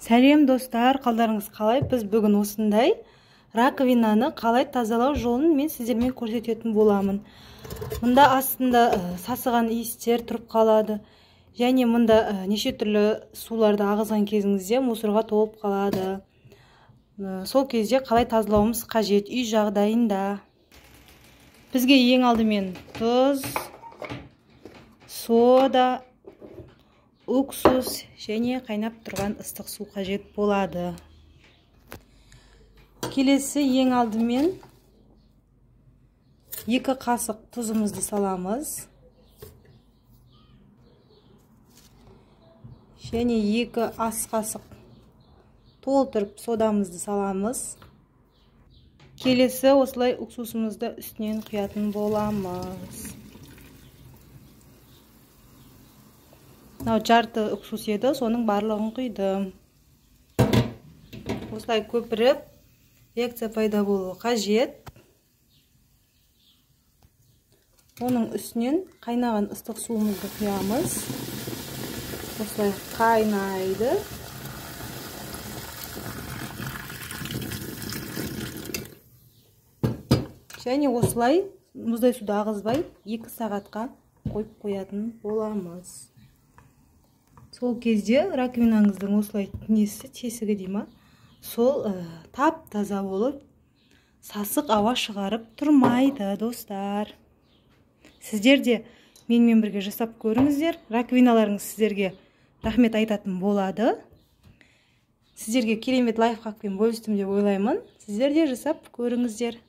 Сәлем достар, қалдарыңыз қалай? Біз бүгін осындай раковинаны қалай тазалау жолын мен сіздермен көрсететін боламын. Мұнда астында сасыған иістер тұрып қалады. Және мұнда неше түрлі суларды ағызған кезіңізде мусорға толып қалады. Сол кезде қалай тазалауымыз қажет үй жағдайында? Бізге ең алдымен тұз, сода, уксус және қайнап тұрған ыстық су қажет болады. Келесі ең алдымен 2 қасық тұзымызды саламыз. Және 2 ас қасық толтырып содамызды саламыз. Келесі осылай уксусымызды үстінен құятын боламыз. Жарты уксус еді, соның барлығын құйдым. Осылай көпіріп, реакция пайда болуы қажет. Оның үстінен қайнаған ыстық суымызды құямыз. Осылай қайнайды. Және осылай мұздай суды ағызбай 2 сағатқа қойып қоятын боламыз. Сол кезде раковинаңыздың осылай тесігі дейма, сол тап-таза болып, сасық ауа шығарып тұрмайды, достар. Сіздер де менімен бірге жасап көріңіздер. Раковиналарыңыз сіздерге рахмет айтатын болады. Сіздерге керемет лайфхакпен бөлістім деп ойлаймын. Сіздер де жасап көріңіздер.